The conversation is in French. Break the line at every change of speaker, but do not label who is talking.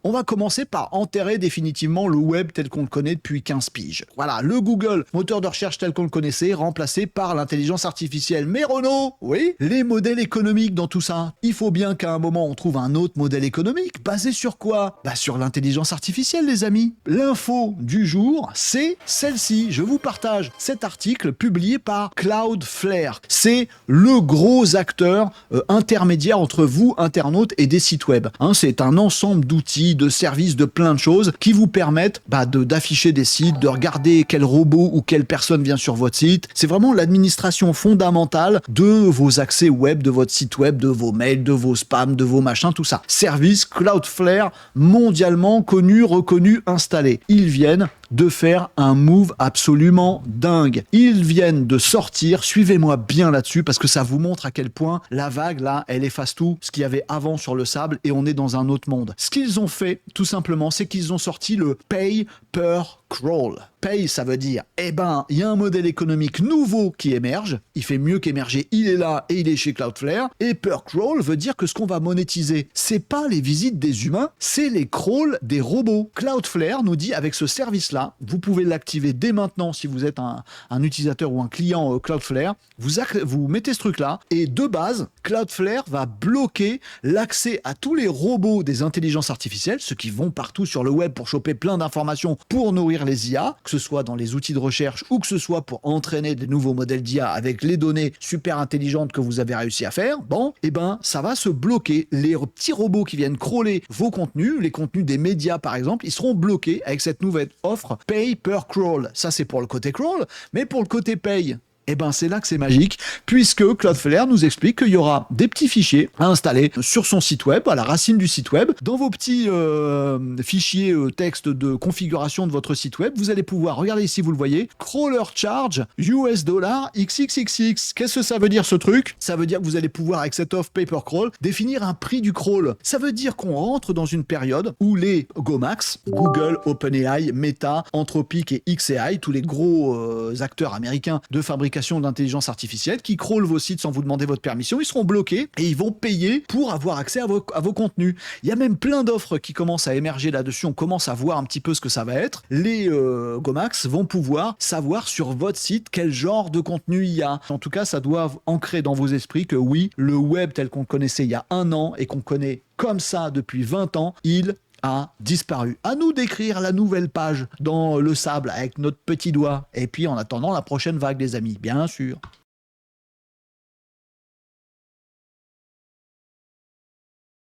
On va commencer par enterrer définitivement le web tel qu'on le connaît depuis 15 piges. Voilà, le Google, moteur de recherche tel qu'on le connaissait, remplacé par l'intelligence artificielle. Mais Renaud, oui, les modèles économiques dans tout ça. Il faut bien qu'à un moment on trouve un autre modèle économique. Basé sur quoi? Bah sur l'intelligence artificielle, les amis. L'info du jour, c'est celle-ci. Je vous partage cet article publié par Cloudflare. C'est le gros acteur intermédiaire entre vous, internautes, et des sites web. C'est un ensemble d'outils, de services, de plein de choses qui vous permettent d'afficher des sites, de regarder quel robot ou quelle personne vient sur votre site. C'est vraiment l'administration fondamentale de vos accès web, de votre site web, de vos mails, de vos spams, de vos machins, tout ça. Service Cloudflare mondialement connu, reconnu, installé. Ils viennent de faire un move absolument dingue. Ils viennent de sortir, suivez-moi bien là-dessus parce que ça vous montre à quel point la vague là, elle efface tout ce qu'il y avait avant sur le sable et on est dans un autre monde. Ce qu'ils ont fait, tout simplement, c'est qu'ils ont sorti le Pay Per Crawl. Pay, ça veut dire, il y a un modèle économique nouveau qui émerge, il fait mieux qu'émerger, il est là et il est chez Cloudflare, et Per Crawl veut dire que ce qu'on va monétiser, c'est pas les visites des humains, c'est les crawls des robots. Cloudflare nous dit, avec ce service-là, vous pouvez l'activer dès maintenant si vous êtes un utilisateur ou un client Cloudflare, vous mettez ce truc-là, et de base, Cloudflare va bloquer l'accès à tous les robots des intelligences artificielles, ceux qui vont partout sur le web pour choper plein d'informations pour nourrir les IA, que ce soit dans les outils de recherche ou que ce soit pour entraîner des nouveaux modèles d'IA avec les données super intelligentes que vous avez réussi à faire, ça va se bloquer. Les petits robots qui viennent crawler vos contenus, les contenus des médias par exemple, ils seront bloqués avec cette nouvelle offre Pay Per Crawl. Ça c'est pour le côté crawl, mais pour le côté pay, c'est là que c'est magique, puisque Cloudflare nous explique qu'il y aura des petits fichiers à installer sur son site web, à la racine du site web. Dans vos petits fichiers texte de configuration de votre site web, vous allez pouvoir, regardez ici, vous le voyez, crawler charge US dollar XXXX. Qu'est-ce que ça veut dire ce truc? Ça veut dire que vous allez pouvoir, avec cette offre Pay Per Crawl, définir un prix du crawl. Ça veut dire qu'on rentre dans une période où les GOMAX, Google, OpenAI, Meta, Anthropic et xAI, tous les gros acteurs américains de fabrication d'intelligence artificielle qui crawlent vos sites sans vous demander votre permission, ils seront bloqués et ils vont payer pour avoir accès à vos contenus. Il y a même plein d'offres qui commencent à émerger là-dessus, on commence à voir un petit peu ce que ça va être. Les GOMAX vont pouvoir savoir sur votre site quel genre de contenu il y a. En tout cas, ça doit ancrer dans vos esprits que oui, le web tel qu'on le connaissait il y a 1 an et qu'on connaît comme ça depuis 20 ans, il a disparu. À nous d'écrire la nouvelle page dans le sable avec notre petit doigt. Et puis en attendant la prochaine vague, les amis, bien sûr.